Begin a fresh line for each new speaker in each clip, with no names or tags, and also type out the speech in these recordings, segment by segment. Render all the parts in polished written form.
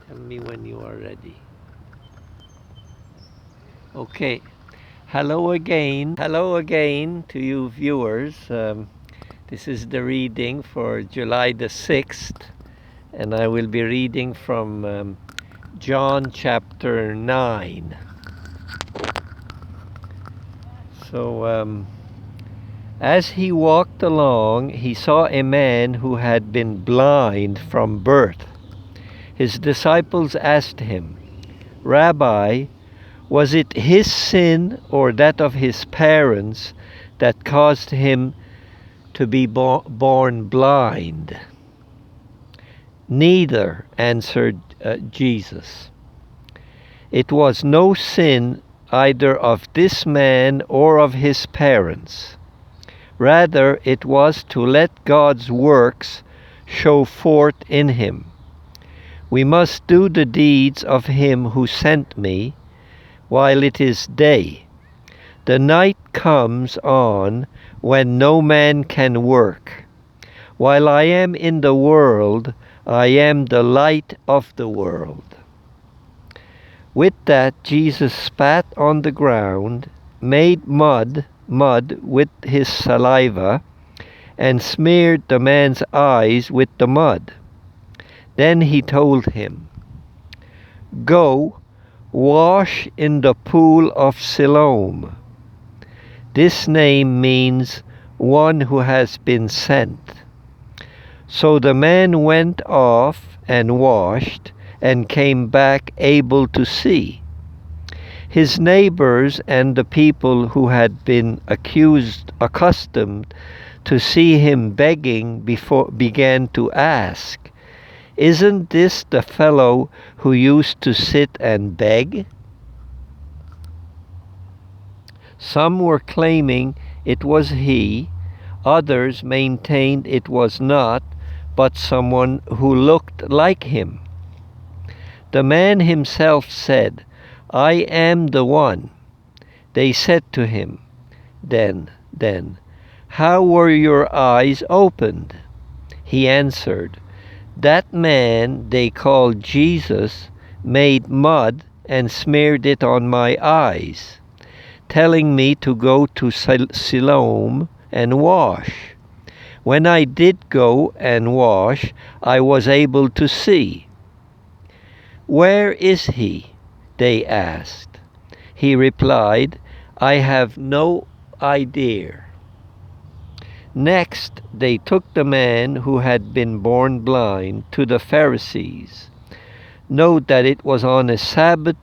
Tell me when you are ready. Okay. Hello again to you viewers. This is the reading for July the 6th, and I will be reading from John chapter 9. So, as he walked along, he saw a man who had been blind from birth. His disciples asked him, "Rabbi, was it his sin or that of his parents that caused him to be born blind?" "Neither," answered Jesus. "It was no sin either of this man or of his parents. Rather, it was to let God's works show forth in him. We must do the deeds of him who sent me while it is day. The night comes on when no man can work. While I am in the world, I am the light of the world." With that, Jesus spat on the ground, made mud with his saliva, and smeared the man's eyes with the mud. Then he told him, "Go, wash in the pool of Siloam." This name means one who has been sent. So the man went off and washed and came back able to see. His neighbors and the people who had been accustomed to see him begging began to ask, "Isn't this the fellow who used to sit and beg?" Some were claiming it was he, others maintained it was not, but someone who looked like him. The man himself said, "I am the one." They said to him, Then, how were your eyes opened?" He answered, "That man they called Jesus made mud and smeared it on my eyes, telling me to go to Siloam and wash. When I did go and wash, I was able to see." "Where is he?" they asked. He replied, "I have no idea." Next, they took the man who had been born blind to the Pharisees. Note that it was on a Sabbath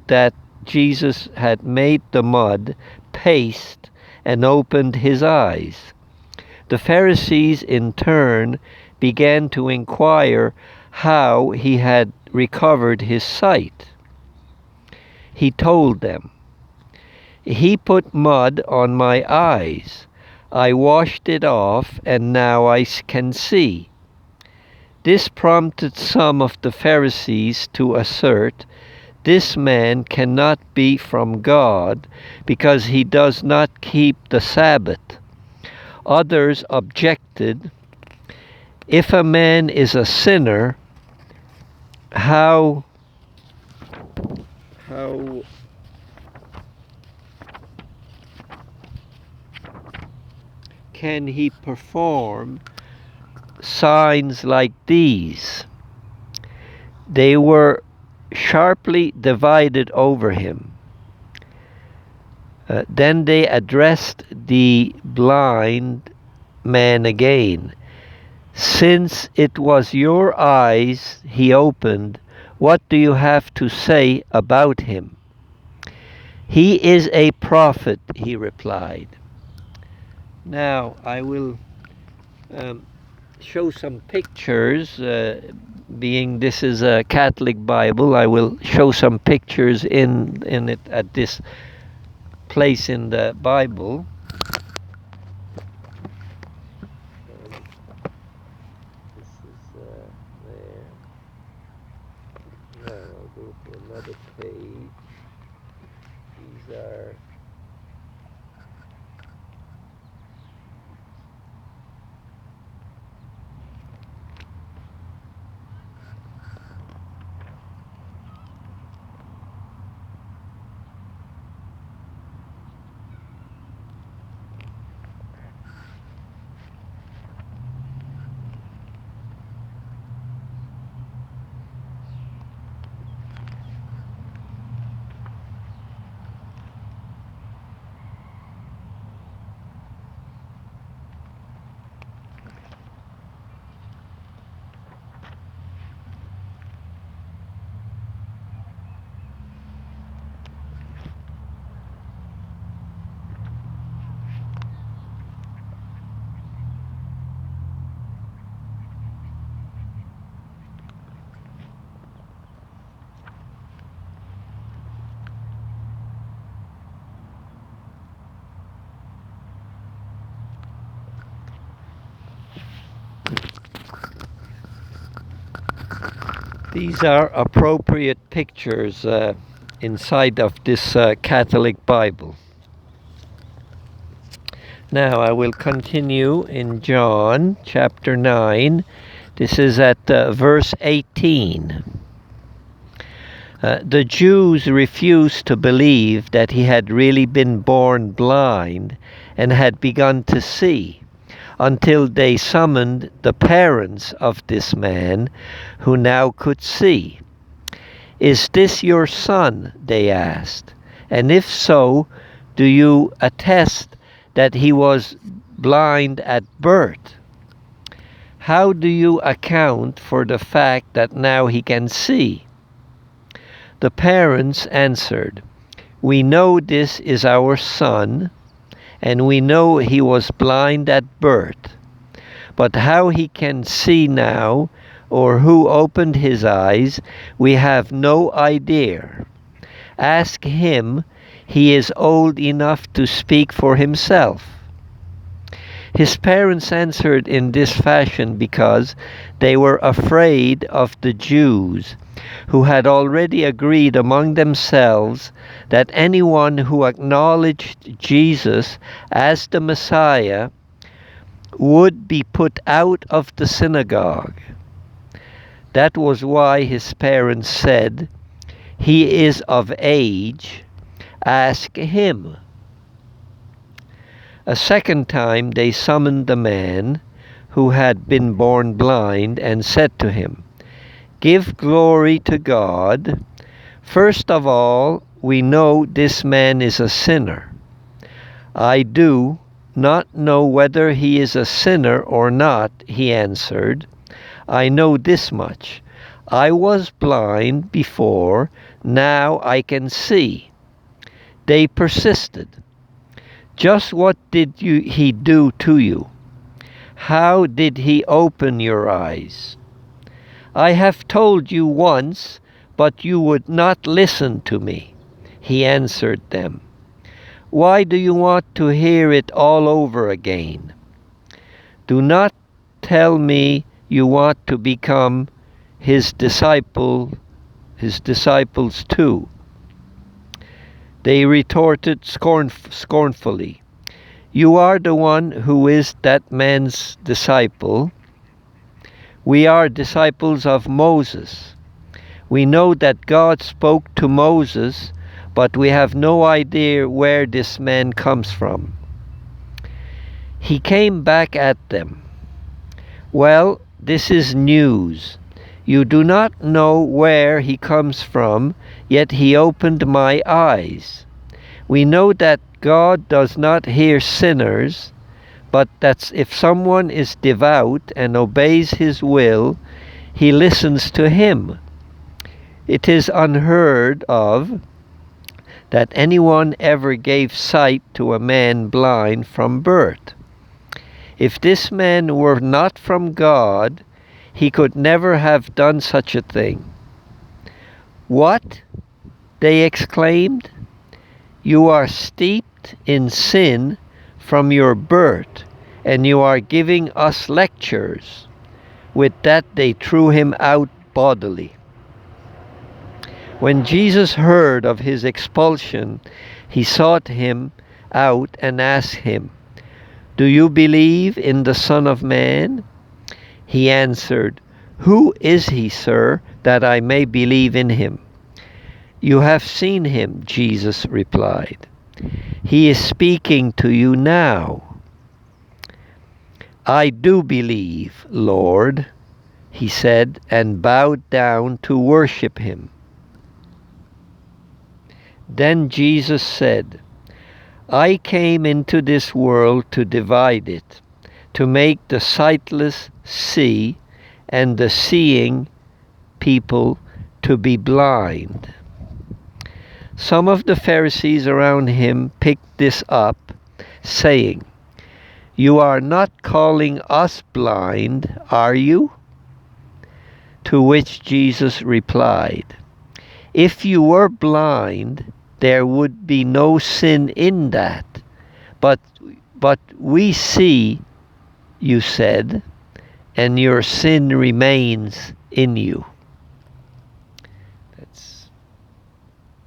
that Jesus had made the mud paste and opened his eyes. The Pharisees, in turn, began to inquire how he had recovered his sight. He told them, "He put mud on my eyes. I washed it off, and now I can see." This prompted some of the Pharisees to assert, "This man cannot be from God because he does not keep the Sabbath." Others objected, "If a man is a sinner, how can he perform signs like these?" They were sharply divided over him. Then they addressed the blind man again. "Since it was your eyes he opened, what do you have to say about him?" "He is a prophet," he replied. Now I will show some pictures. Being this is a Catholic Bible, I will show some pictures in it at this place in the Bible. This is there. Now I'll go to another page. These are These are appropriate pictures inside of this Catholic Bible. Now I will continue in John chapter 9. This is at verse 18. The Jews refused to believe that he had really been born blind and had begun to see, until they summoned the parents of this man who now could see. "Is this your son?" they asked. "And if so, do you attest that he was blind at birth? How do you account for the fact that now he can see?" The parents answered, "We know this is our son, and we know he was blind at birth. But how he can see now, or who opened his eyes, we have no idea. Ask him, he is old enough to speak for himself." His parents answered in this fashion because they were afraid of the Jews, who had already agreed among themselves that anyone who acknowledged Jesus as the Messiah would be put out of the synagogue. That was why his parents said, "He is of age, ask him." A second time they summoned the man who had been born blind and said to him, "Give glory to God. First of all, we know this man is a sinner." "I do not know whether he is a sinner or not," he answered. "I know this much. I was blind before, now I can see." They persisted. "Just what did he do to you? How did he open your eyes?" "I have told you once, but you would not listen to me," he answered them. "Why do you want to hear it all over again? Do not tell me you want to become his disciples too." They retorted scornfully, "You are the one who is that man's disciple. We are disciples of Moses. We know that God spoke to Moses, but we have no idea where this man comes from." He came back at them. "Well, this is news. You do not know where he comes from, yet he opened my eyes. We know that God does not hear sinners, but that if someone is devout and obeys his will, he listens to him. It is unheard of that anyone ever gave sight to a man blind from birth. If this man were not from God, he could never have done such a thing." "What?" they exclaimed. "You are steeped in sin from your birth, and you are giving us lectures." With that they threw him out bodily. When Jesus heard of his expulsion, he sought him out and asked him, "Do you believe in the Son of Man?" He answered, "Who is he, sir, that I may believe in him?" "You have seen him," Jesus replied. "He is speaking to you now." "I do believe, Lord," he said, and bowed down to worship him. Then Jesus said, "I came into this world to divide it, to make the sightless see, and the seeing people to be blind." Some of the Pharisees around him picked this up, saying, "You are not calling us blind, are you?" To which Jesus replied, "If you were blind, there would be no sin in that. But we see, you said, and your sin remains in you."